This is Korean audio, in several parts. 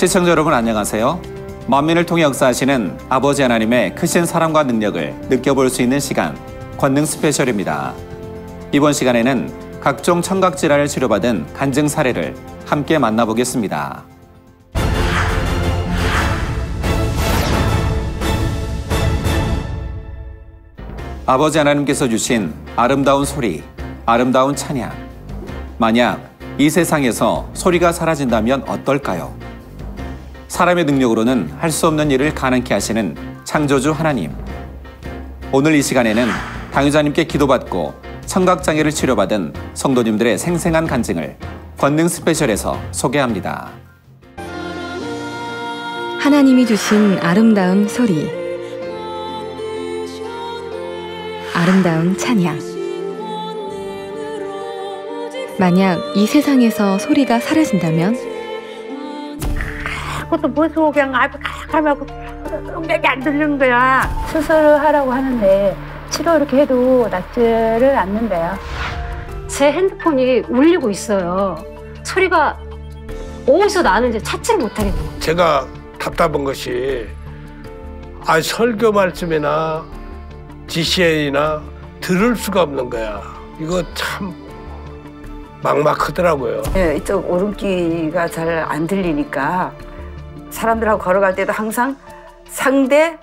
시청자 여러분 안녕하세요. 만민을 통해 역사하시는 아버지 하나님의 크신 사랑과 능력을 느껴볼 수 있는 시간, 권능 스페셜입니다. 이번 시간에는 각종 청각질환을 치료받은 간증 사례를 함께 만나보겠습니다. 아버지 하나님께서 주신 아름다운 소리, 아름다운 찬양. 만약 이 세상에서 소리가 사라진다면 어떨까요? 사람의 능력으로는 할 수 없는 일을 가능케 하시는 창조주 하나님. 오늘 이 시간에는 당유자님께 기도받고 청각장애를 치료받은 성도님들의 생생한 간증을 권능 스페셜에서 소개합니다. 하나님이 주신 아름다운 소리, 아름다운 찬양. 만약 이 세상에서 소리가 사라진다면 그것도 무서워. 그냥 하면 음악이 안 들리는 거야. 수술을 하라고 하는데 치료 이렇게 해도 낫지를 않는데요. 제 핸드폰이 울리고 있어요. 소리가 어디서 나는지 찾지를 못하겠어요. 제가 답답한 것이 설교 말씀이나 GCN이나 들을 수가 없는 거야. 이거 참 막막하더라고요. 네, 이쪽 오름기가 잘 안 들리니까 사람들하고 걸어갈 때도 항상 상대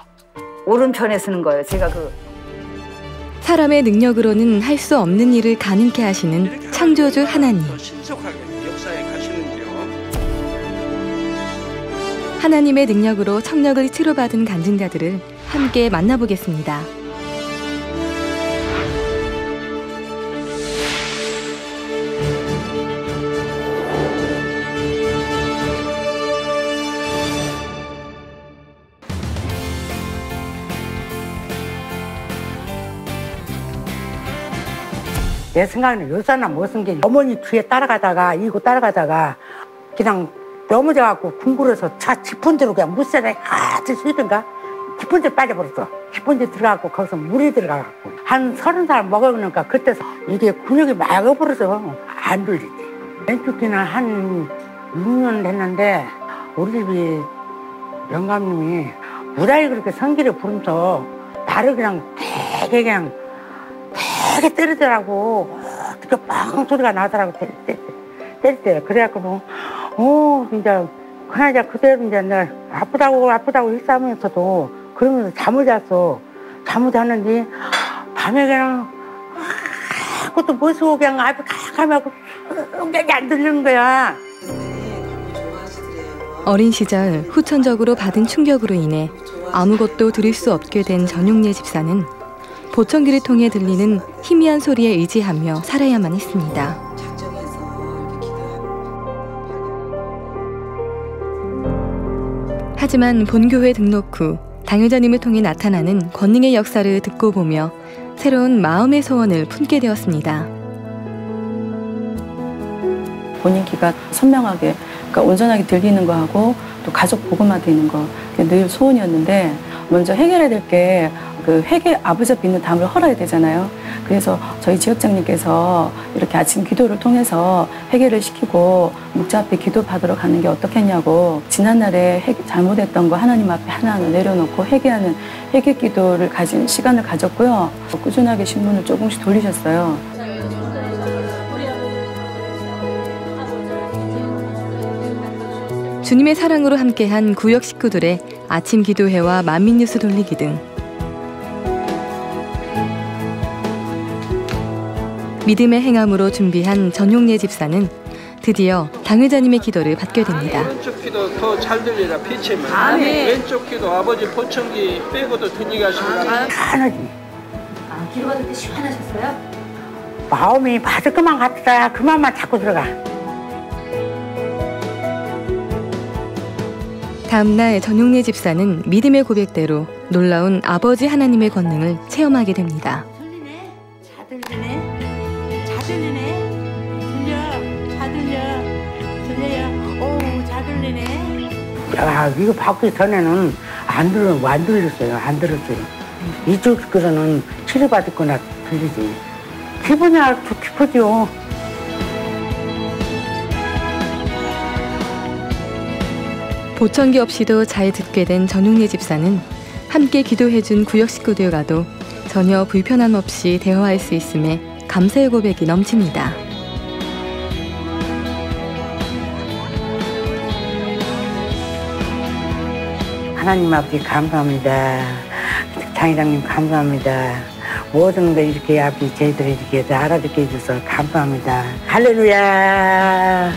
오른편에 서는 거예요. 제가 사람의 능력으로는 할 수 없는 일을 가능케 하시는 창조주 하나님. 하나님의 능력으로 청력을 치료받은 간증자들을 함께 만나보겠습니다. 내 생각에는 요사나 못쓴 게 어머니 뒤에 따라가다가 이고 따라가다가 그냥 넘어져갖고 궁굴에서 차 깊은 데로 그냥 물살에 아주 쉬든가 깊은 데 빠져버렸어. 깊은 데 들어가고 거기서 물이 들어가갖고 한 30살 먹어보니까 그때 이게 근육이 막아버려서 안 들리지. 왼쪽 귀는 한 6년 됐는데 우리 집이 영감님이 무다리 그렇게 성기를 부르면서 발을 그냥 되게 때리더라고. 어떻게 빵 소리가 나더라고. 때릴 때. 그래갖고 진짜 그나저나 그대로 이제 내가 아프다고 일삼으면서도 그러면서 잠을 잤어. 잠을 잤는데 밤에 그냥 그것도 무서워. 그냥 앞에 가가면 음악이 안 들리는 거야. 어린 시절 후천적으로 받은 충격으로 인해 아무것도 들을 수 없게 된 전용례 집사는 보청기를 통해 들리는 희미한 소리에 의지하며 살아야만 했습니다. 하지만 본교회 등록 후 당유자님을 통해 나타나는 권능의 역사를 듣고 보며 새로운 마음의 소원을 품게 되었습니다. 본인 귀가 선명하게, 그러니까 온전하게 들리는 거하고 또 가족 복음화 되는 거 늘 소원이었는데 먼저 해결해야 될 게 아버지 앞에 있는 담을 헐어야 되잖아요. 그래서 저희 지역장님께서 이렇게 아침 기도를 통해서 해결을 시키고 목자 앞에 기도 받으러 가는 게 어떻겠냐고 지난날에 잘못했던 거 하나님 앞에 하나하나 내려놓고 회개하는 회개 기도를 가진 시간을 가졌고요. 꾸준하게 신문을 조금씩 돌리셨어요. 주님의 사랑으로 함께한 구역 식구들의 아침 기도회와 만민뉴스 돌리기 등 믿음의 행함으로 준비한 전용례 집사는 드디어 당유자님의 기도를 받게 됩니다. 오른쪽 귀도 더 잘 들리라 피치면. 아멘. 왼쪽 귀도 아버지 보청기 빼고도 들리게 하시면 시원하지. 기도 받을 때 시원하셨어요? 마음이 받을 것만 같다. 그 맘만 자꾸 들어가. 다음날 전용례 집사는 믿음의 고백대로 놀라운 아버지 하나님의 권능을 체험하게 됩니다. 야, 이거 받기 전에는 안 들렸어요. 안 들었어요. 이쪽 거는 치료받을 거나 들리지. 기분이 아주 깊어져. 보청기 없이도 잘 듣게 된 전용래 집사는 함께 기도해준 구역 식구들과도 전혀 불편함 없이 대화할 수 있음에 감사의 고백이 넘칩니다. 하나님 아버지 감사합니다. 장회장님 감사합니다. 모든 걸 이렇게 아버지 저희들이 이렇게 알아듣게 해줘서 감사합니다. 할렐루야.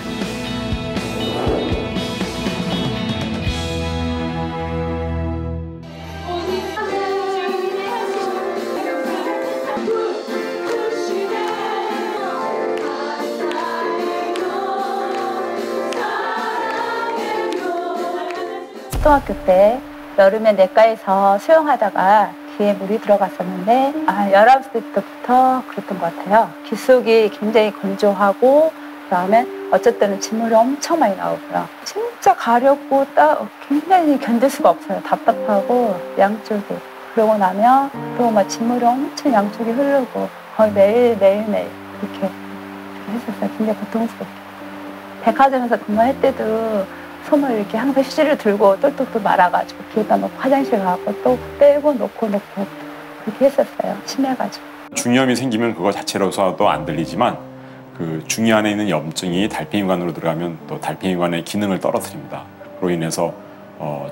초등학교 때 여름에 냇가에서 수영하다가 귀에 물이 들어갔었는데 19살 때부터 그랬던 것 같아요. 귀 속이 굉장히 건조하고 그다음에 어쩔 때는 진물이 엄청 많이 나오고요. 진짜 가렵고 굉장히 견딜 수가 없어요. 답답하고 양쪽이. 그러고 나면 또 막 진물이 엄청 양쪽이 흐르고 거의 매일 그렇게 했었어요. 굉장히 고통스럽게. 백화점에서 근무할 때도 손을 이렇게 항상 휴지를 들고 똘똘똘 말아가지고 귀에다 놓고 화장실 가고 또 빼고 놓고 그렇게 했었어요. 심해가지고. 중이염이 생기면 그거 자체로서도 안 들리지만 그 중이 안에 있는 염증이 달팽이관으로 들어가면 또 달팽이관의 기능을 떨어뜨립니다. 그로 인해서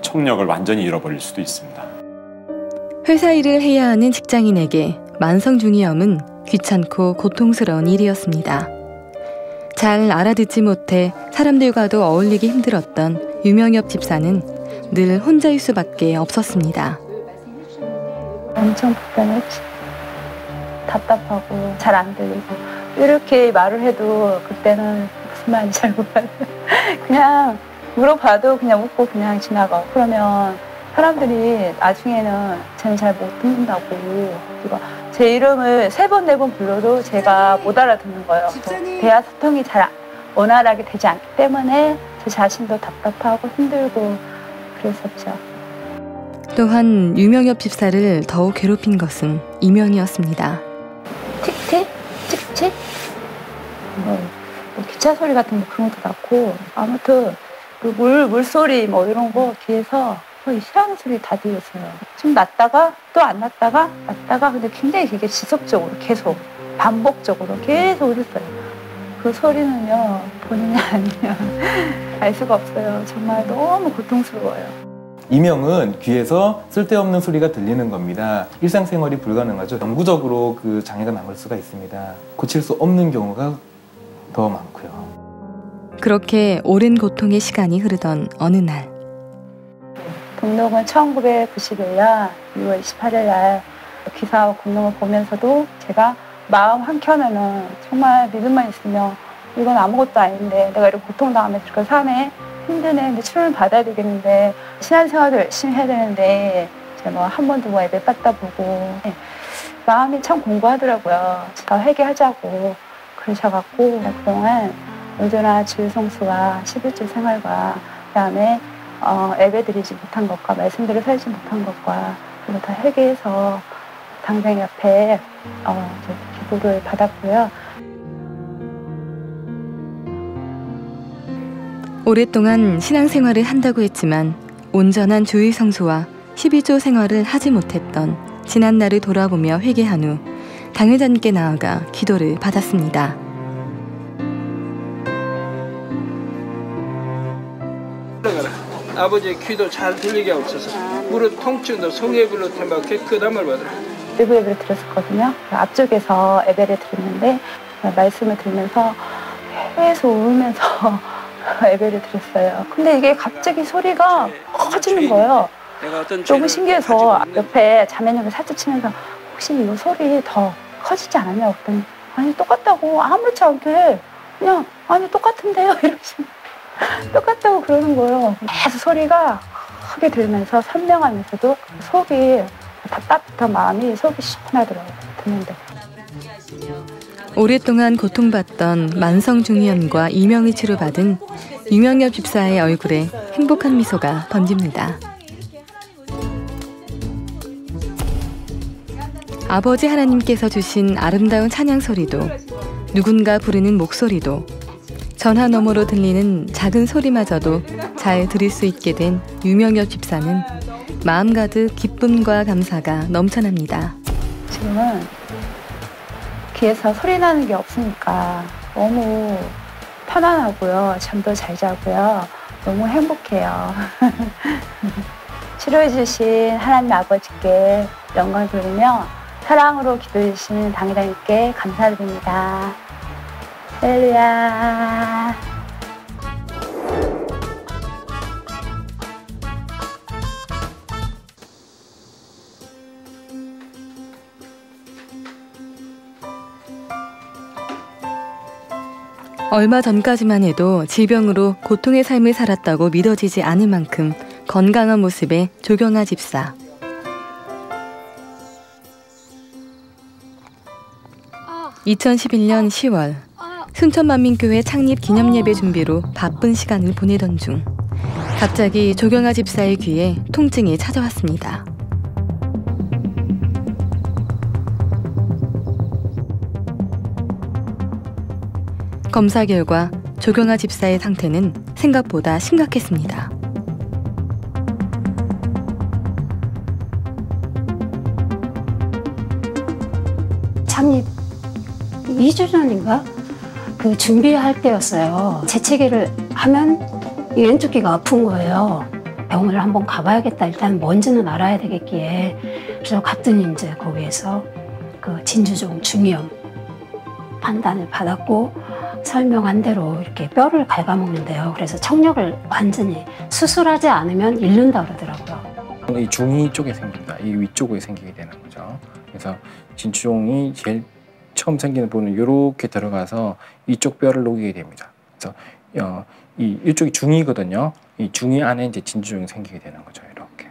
청력을 완전히 잃어버릴 수도 있습니다. 회사 일을 해야 하는 직장인에게 만성 중이염은 귀찮고 고통스러운 일이었습니다. 잘 알아듣지 못해 사람들과도 어울리기 힘들었던 유명엽 집사는 늘 혼자일 수밖에 없었습니다. 엄청 불편했지. 답답하고 잘 안 들리고 이렇게 말을 해도 그때는 무슨 말인지 잘 몰라요. 그냥 물어봐도 그냥 웃고 그냥 지나가고 그러면 사람들이 나중에는 쟤는 잘 못 듣는다고 그리고 제 이름을 3번, 4번 불러도 제가 못 알아듣는 거예요. 대화 소통이 잘 원활하게 되지 않기 때문에 제 자신도 답답하고 힘들고 그랬었죠. 또한 유명엽 집사를 더욱 괴롭힌 것은 이면이었습니다. 틱틱? 칙칙? 뭐 기차 소리 같은 거 그런 것도 났고 아무튼 그 물소리 뭐 이런 거 귀에서 거의 희한한 소리 다 들렸어요. 좀 났다가 또 안 났다가 났다가 근데 굉장히 되게 지속적으로 계속 반복적으로 계속 울었어요. 그 소리는요 본인이 아니면 알 수가 없어요. 정말 너무 고통스러워요. 이명은 귀에서 쓸데없는 소리가 들리는 겁니다. 일상생활이 불가능하죠. 영구적으로 그 장애가 남을 수가 있습니다. 고칠 수 없는 경우가 더 많고요. 그렇게 오랜 고통의 시간이 흐르던 어느 날 등록은 1991년 6월 28일 날 기사와 공룡을 보면서도 제가 마음 한켠에는 정말 믿음만 있으면 이건 아무것도 아닌데 내가 이렇게 고통당하면서 이렇게 사네 힘드네 근데 치료를 받아야 되겠는데 신앙생활도 열심히 해야 되는데 제가 뭐 한 번도 뭐 예배 받다 보고 마음이 참 공부하더라고요. 제가 회개하자고 그러셔갖고 그동안 온전한 주일 성수와 11주 생활과 그다음에 예배 드리지 못한 것과 말씀대로 살지 못한 것과 그리고 다 회개해서 당장 옆에 기도를 받았고요. 오랫동안 신앙생활을 한다고 했지만 온전한 주일 성수와 12조 생활을 하지 못했던 지난날을 돌아보며 회개한 후 당회자님께 나아가 기도를 받았습니다. 아버지의 귀도 잘 들리게 하옵소서. 무릎 통증도 성에 비롯해서 깨끗함을 받으라. 일부 예배를 드렸었거든요. 앞쪽에서 예배를 드렸는데 말씀을 들으면서 계속 울면서 예배를 드렸어요. 근데 이게 갑자기 소리가 커지는 거예요. 너무 신기해서 옆에 자매님을 살짝 치면서 혹시 이 소리 더 커지지 않았냐고 그랬더니 아니 똑같다고 아무렇지 않게 그냥 아니 똑같은데요 이러시면 똑같다고 그러는 거예요. 계속 소리가 크게 들면서 선명하면서도 속이 따뜻한 마음이 속이 시원하더라고요. 듣는데. 오랫동안 고통받던 만성중이염과 이명을 치료받은 유명엽 집사의 얼굴에 행복한 미소가 번집니다. 아버지 하나님께서 주신 아름다운 찬양 소리도 누군가 부르는 목소리도 전화 너머로 들리는 작은 소리마저도 잘 들을 수 있게 된 유명엽 집사는 마음 가득 기쁨과 감사가 넘쳐납니다. 지금은 귀에서 소리 나는 게 없으니까 너무 편안하고요. 잠도 잘 자고요. 너무 행복해요. 치료해 주신 하나님 아버지께 영광을 돌리며 사랑으로 기도해 주신 당회장님께 감사드립니다. 할렐루야. 얼마 전까지만 해도 질병으로 고통의 삶을 살았다고 믿어지지 않을 만큼 건강한 모습의 조경아 집사. (2011년 10월) 순천만민교회 창립 기념예배 준비로 바쁜 시간을 보내던 중 갑자기 조경아 집사의 귀에 통증이 찾아왔습니다. 검사 결과 조경아 집사의 상태는 생각보다 심각했습니다. 창립 2주 전인가? 그 준비할 때였어요. 재채기를 하면 이 왼쪽 귀가 아픈 거예요. 병원을 한번 가봐야겠다. 일단 뭔지는 알아야 되겠기에. 그래서 갔더니 이제 거기에서 그 진주종 중이염 판단을 받았고 설명한 대로 이렇게 뼈를 갉아먹는데요. 그래서 청력을 완전히 수술하지 않으면 잃는다 그러더라고요. 이 중이 쪽에 생긴다. 이 위쪽에 생기게 되는 거죠. 그래서 진주종이 제일 처음 생기는 부분은 이렇게 들어가서 이쪽 뼈를 녹이게 됩니다. 그래서 이쪽이 중이거든요. 이 중이 안에 이제 진주종이 생기게 되는 거죠. 이렇게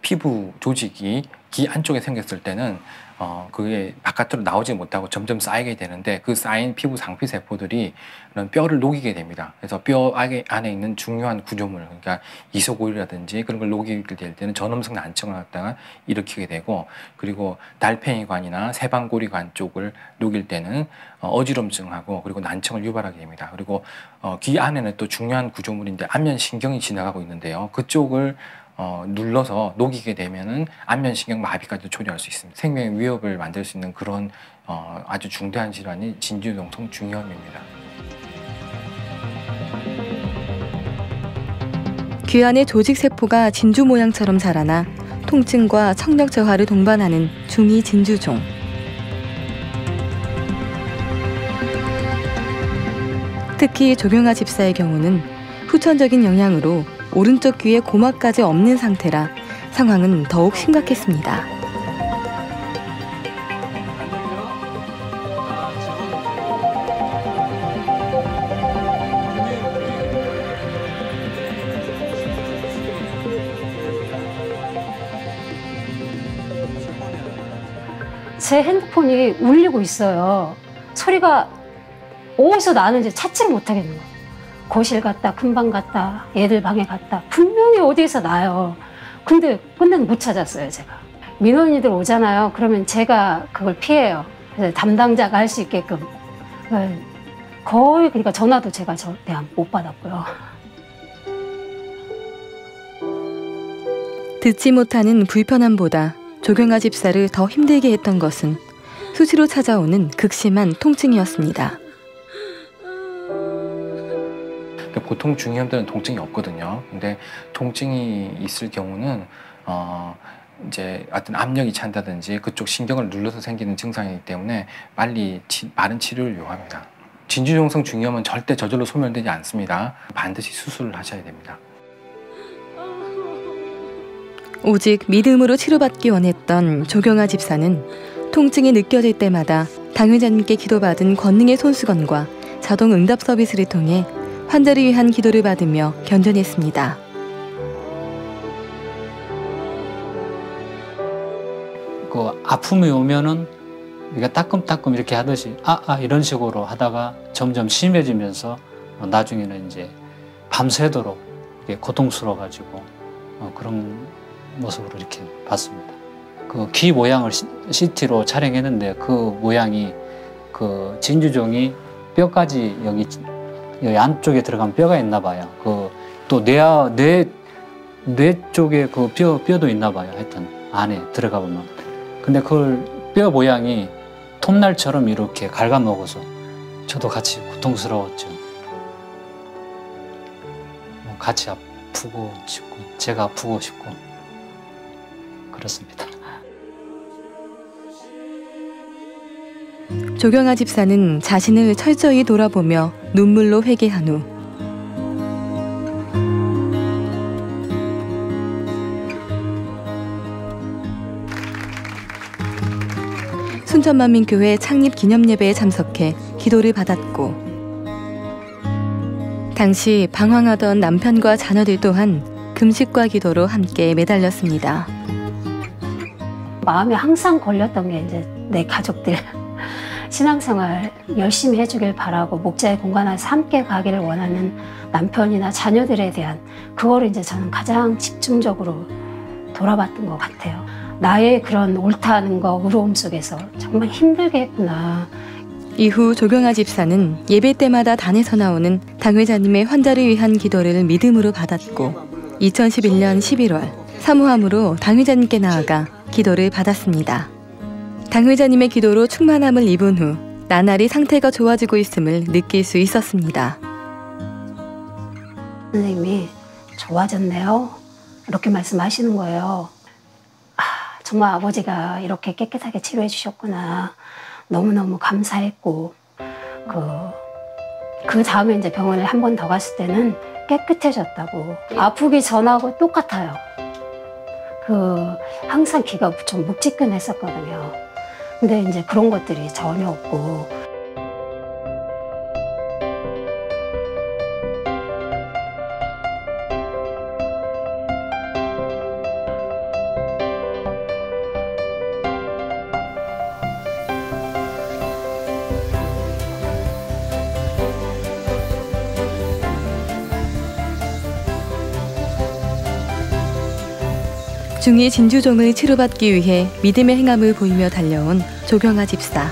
피부 조직이 귀 안쪽에 생겼을 때는 그게 바깥으로 나오지 못하고 점점 쌓이게 되는데 그 쌓인 피부 상피 세포들이 그런 뼈를 녹이게 됩니다. 그래서 뼈 안에 있는 중요한 구조물, 그러니까 이소골이라든지 그런 걸 녹이게 될 때는 전음성 난청을 갖다가 일으키게 되고, 그리고 달팽이관이나 세방고리관 쪽을 녹일 때는 어지럼증하고 그리고 난청을 유발하게 됩니다. 그리고 귀 안에는 또 중요한 구조물인데 안면신경이 지나가고 있는데요. 그쪽을 눌러서 녹이게 되면은 안면신경 마비까지 초래할 수 있습니다. 생명의 위협을 만들 수 있는 그런 아주 중대한 질환이 진주종성 중이염입니다. 귀 안의 조직 세포가 진주 모양처럼 자라나 통증과 청력 저하를 동반하는 중이 진주종. 특히 조경아 집사의 경우는 후천적인 영향으로 오른쪽 귀에 고막까지 없는 상태라 상황은 더욱 심각했습니다. 제 핸드폰이 울리고 있어요. 소리가 어디서 나는지 찾지를 못하겠는 거예요. 거실 갔다, 큰방 갔다, 애들 방에 갔다 분명히 어디에서 나요. 근데 못 찾았어요, 제가. 민원인들 오잖아요. 그러면 제가 그걸 피해요. 그래서 담당자가 할 수 있게끔. 거의 그러니까 전화도 제가 못 받았고요. 듣지 못하는 불편함보다 조경아 집사를 더 힘들게 했던 것은 수시로 찾아오는 극심한 통증이었습니다. 보통 중이염들은 통증이 없거든요. 근데 통증이 있을 경우는 이제 어떤 압력이 찬다든지 그쪽 신경을 눌러서 생기는 증상이기 때문에 빠른 치료를 요합니다. 진주종성 중이염은 절대 저절로 소멸되지 않습니다. 반드시 수술을 하셔야 됩니다. 오직 믿음으로 치료받기 원했던 조경아 집사는 통증이 느껴질 때마다 당회자님께 기도받은 권능의 손수건과 자동 응답 서비스를 통해 환자를 위한 기도를 받으며 견뎌냈습니다. 그 아픔이 오면은 우리가 따끔따끔 이렇게 하듯이 이런 식으로 하다가 점점 심해지면서 나중에는 이제 밤새도록 고통스러워가지고 그런 모습으로 이렇게 봤습니다. 그 귀 모양을 CT로 촬영했는데 그 모양이 그 진주종이 뼈까지 여기 여기 안쪽에 들어간 뼈가 있나 봐요. 그 또 뇌 쪽에 그 뼈도 있나 봐요. 하여튼 안에 들어가 보면. 근데 그걸 뼈 모양이 톱날처럼 이렇게 갉아먹어서 저도 같이 고통스러웠죠. 같이 아프고 싶고 제가 아프고 싶고 그렇습니다. 조경아 집사는 자신을 철저히 돌아보며 눈물로 회개한 후 순천만민교회 창립 기념예배에 참석해 기도를 받았고 당시 방황하던 남편과 자녀들 또한 금식과 기도로 함께 매달렸습니다. 마음에 항상 걸렸던 게 이제 내 가족들 신앙생활 열심히 해주길 바라고 목자의 공간 안에서 함께 가기를 원하는 남편이나 자녀들에 대한 그거를 이제 저는 가장 집중적으로 돌아봤던 것 같아요. 나의 그런 옳다는 거 의로움 속에서 정말 힘들게 했구나. 이후 조경아 집사는 예배 때마다 단에서 나오는 당회자님의 환자를 위한 기도를 믿음으로 받았고 2011년 11월 사모함으로 당회자님께 나아가 기도를 받았습니다. 당회자님의 기도로 충만함을 입은 후 나날이 상태가 좋아지고 있음을 느낄 수 있었습니다. 선생님이 좋아졌네요. 이렇게 말씀하시는 거예요. 정말 아버지가 이렇게 깨끗하게 치료해 주셨구나. 너무너무 감사했고 그 다음에 이제 병원에 한 번 더 갔을 때는 깨끗해졌다고. 아프기 전하고 똑같아요. 항상 귀가 좀 묵직근했었거든요. 근데 이제 그런 것들이 전혀 없고. 중2 진주종을 치료받기 위해 믿음의 행함을 보이며 달려온 조경아 집사.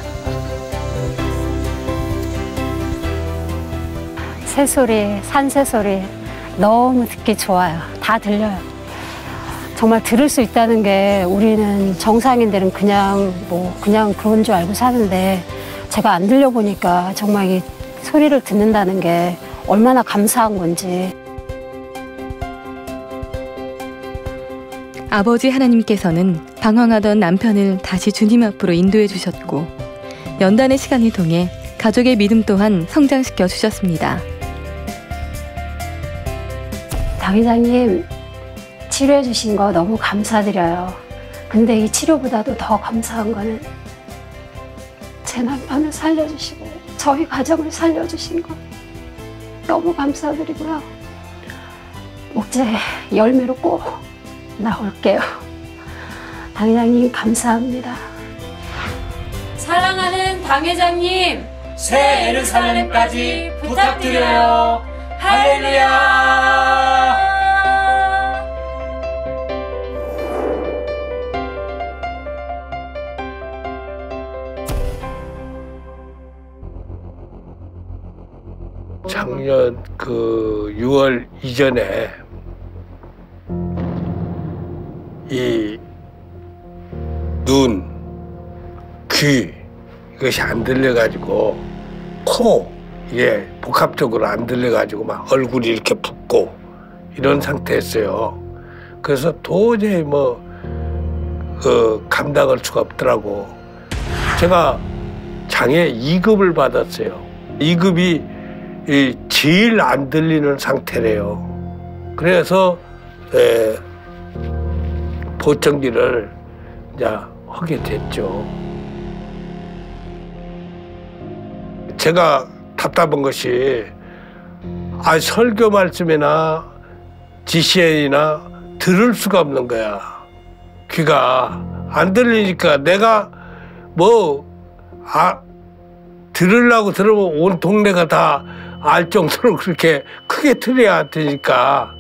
새소리, 산새소리 너무 듣기 좋아요. 다 들려요. 정말 들을 수 있다는 게 우리는 정상인들은 그냥 그런 줄 알고 사는데 제가 안 들려보니까 정말 이 소리를 듣는다는 게 얼마나 감사한 건지. 아버지 하나님께서는 방황하던 남편을 다시 주님 앞으로 인도해 주셨고 연단의 시간을 통해 가족의 믿음 또한 성장시켜 주셨습니다. 당 회장님 치료해 주신 거 너무 감사드려요. 근데 이 치료보다도 더 감사한 거는 제 남편을 살려주시고 저희 가정을 살려주신 거 너무 감사드리고요. 목재 열매로 꼭 나올게요. 당 회장님 감사합니다. 사랑하는 당 회장님, 새 예루살렘까지 부탁드려요. 할렐루야. 작년 6월 이전에 이 눈, 귀 이것이 안 들려가지고 코 이게 복합적으로 안 들려가지고 막 얼굴이 이렇게 붓고 이런 상태였어요. 그래서 도저히 감당할 수가 없더라고. 제가 장애 2급을 받았어요. 2급이 제일 안 들리는 상태래요. 그래서 보청기를 이제 하게 됐죠. 제가 답답한 것이 설교 말씀이나 GCN이나 들을 수가 없는 거야. 귀가 안 들리니까 내가 들으려고 들으면 온 동네가 다 알 정도로 그렇게 크게 들어야 되니까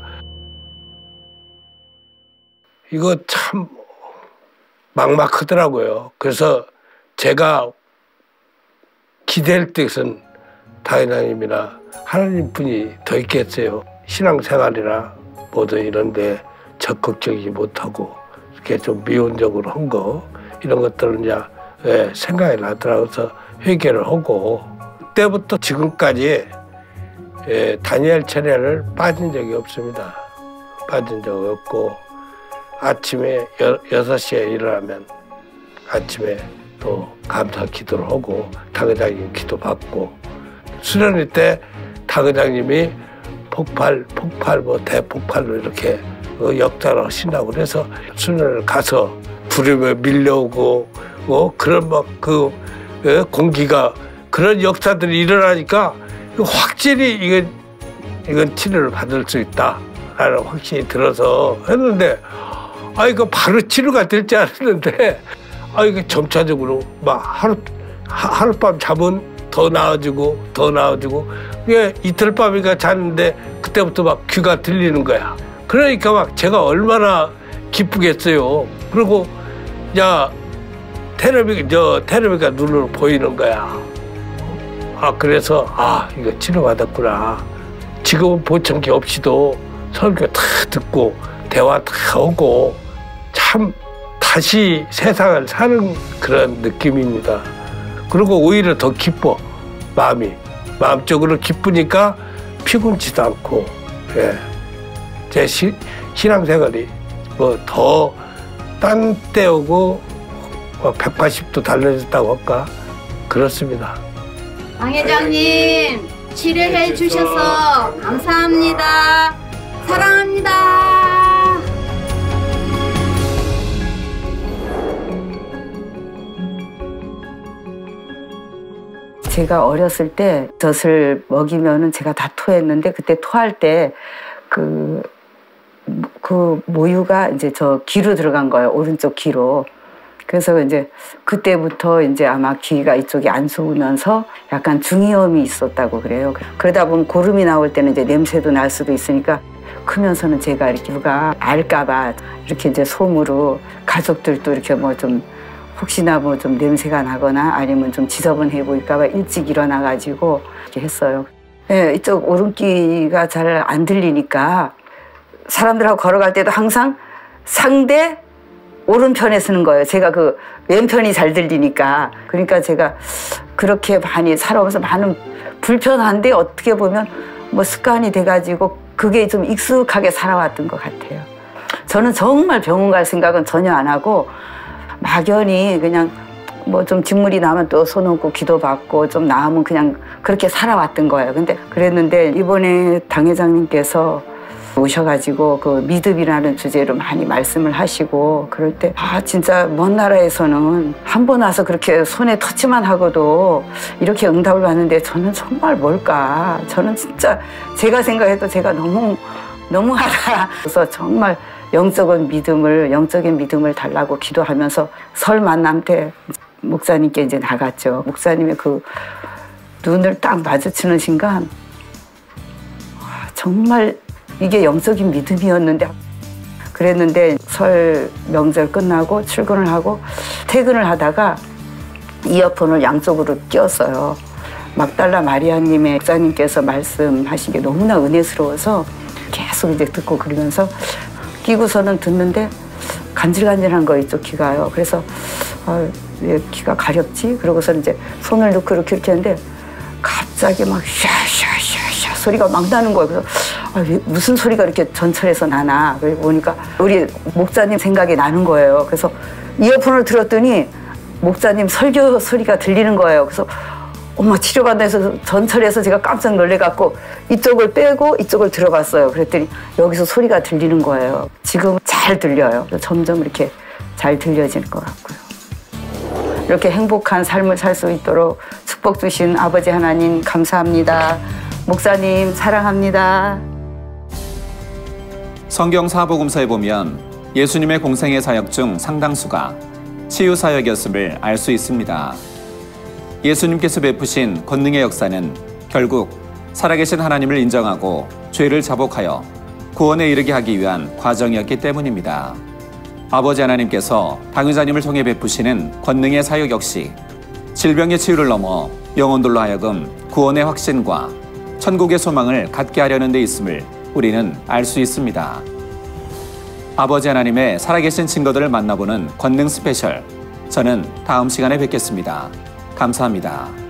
이거 참 막막하더라고요. 그래서 제가 기댈 뜻은 당회장님이나 하나님뿐이 더 있겠어요. 신앙생활이나 모두 이런데 적극적이지 못하고 이렇게 좀 미온적으로 한 거 이런 것들은 이제 생각이 나더라고요. 그래서 회개를 하고 그때부터 지금까지 다니엘 철야를 빠진 적이 없습니다. 빠진 적 없고 아침에 6시에 일어나면 아침에 또 감사 기도를 하고 당회장님 기도 받고 수련회 때 당회장님이 폭발 뭐 대폭발로 이렇게 역사를 하신다고 그래서 수련회를 가서 두려움에 밀려오고 그런 막 그 공기가 그런 역사들이 일어나니까 확실히 이건 치료를 받을 수 있다라는 확신이 들어서 했는데 이거 바로 치료가 될 줄 알았는데 이거 점차적으로 막 하룻밤 자면 더 나아지고 이게 이틀 밤이가 잤는데 그때부터 막 귀가 들리는 거야. 그러니까 막 제가 얼마나 기쁘겠어요. 그리고 테레비가 눈으로 보이는 거야. 그래서 이거 치료받았구나. 지금은 보청기 없이도 설교 다 듣고 대화 다 하고 참 다시 세상을 사는 그런 느낌입니다. 그리고 오히려 더 기뻐. 마음적으로 기쁘니까 피곤치도 않고 제 신앙생활이 뭐 더 딴 때오고 180도 달라졌다고 할까 그렇습니다. 당 회장님 치료해 주셔서 감사합니다. 사랑합니다. 제가 어렸을 때 젖을 먹이면은 제가 다 토했는데 그때 토할 때 그 모유가 이제 저 귀로 들어간 거예요. 오른쪽 귀로. 그래서 이제 그때부터 이제 아마 귀가 이쪽이 안 좋으면서 약간 중이염이 있었다고 그래요. 그러다 보면 고름이 나올 때는 이제 냄새도 날 수도 있으니까 크면서는 제가 이렇게 누가 알까봐 이렇게 이제 솜으로 가족들도 이렇게 뭐 좀 혹시나 뭐 좀 냄새가 나거나 아니면 좀 지저분해 보일까봐 일찍 일어나가지고 이렇게 했어요. 이쪽 오른귀가 잘 안 들리니까 사람들하고 걸어갈 때도 항상 상대 오른편에 쓰는 거예요. 제가 그 왼편이 잘 들리니까. 그러니까 제가 그렇게 많이 살아오면서 많은 불편한데 어떻게 보면 뭐 습관이 돼가지고 그게 좀 익숙하게 살아왔던 것 같아요. 저는 정말 병원 갈 생각은 전혀 안 하고 막연히 그냥 뭐 좀 진물이 나면 또 손 얹고 기도받고 좀 나으면 그냥 그렇게 살아왔던 거예요. 근데 그랬는데 이번에 당 회장님께서 오셔가지고 그 믿음이라는 주제로 많이 말씀을 하시고 그럴 때 진짜 먼 나라에서는 한 번 와서 그렇게 손에 터치만 하고도 이렇게 응답을 받는데 저는 정말 뭘까. 저는 진짜 제가 생각해도 제가 너무하다. 그래서 정말 영적인 믿음을 달라고 기도하면서 설 만남 때 목사님께 이제 나갔죠. 목사님의 그 눈을 딱 마주치는 순간 정말 이게 영적인 믿음이었는데 그랬는데 설 명절 끝나고 출근을 하고 퇴근을 하다가 이어폰을 양쪽으로 끼웠어요. 막달라 마리아님의 목사님께서 말씀하신 게 너무나 은혜스러워서 계속 이제 듣고 그러면서 끼고서는 듣는데 간질간질한 거 이쪽 귀가요. 그래서 왜 귀가 가렵지? 그러고서 이제 손을 넣고 이렇게 했는데 갑자기 막 샤샤샤샤 소리가 막 나는 거예요. 그래서 무슨 소리가 이렇게 전철에서 나나. 그리고 보니까 우리 목사님 생각이 나는 거예요. 그래서 이어폰을 들었더니 목사님 설교 소리가 들리는 거예요. 그래서 엄마 치료받는다 해서 전철에서 제가 깜짝 놀래갖고 이쪽을 빼고 이쪽을 들어봤어요. 그랬더니 여기서 소리가 들리는 거예요. 지금 잘 들려요. 점점 이렇게 잘 들려지는 것 같고요. 이렇게 행복한 삶을 살 수 있도록 축복 주신 아버지 하나님 감사합니다. 목사님 사랑합니다. 성경 사복음서에 보면 예수님의 공생의 사역 중 상당수가 치유 사역이었음을 알 수 있습니다. 예수님께서 베푸신 권능의 역사는 결국 살아계신 하나님을 인정하고 죄를 자복하여 구원에 이르게 하기 위한 과정이었기 때문입니다. 아버지 하나님께서 당의자님을 통해 베푸시는 권능의 사역 역시 질병의 치유를 넘어 영혼들로 하여금 구원의 확신과 천국의 소망을 갖게 하려는 데 있음을 우리는 알 수 있습니다. 아버지 하나님의 살아계신 증거들을 만나보는 권능 스페셜. 저는 다음 시간에 뵙겠습니다. 감사합니다.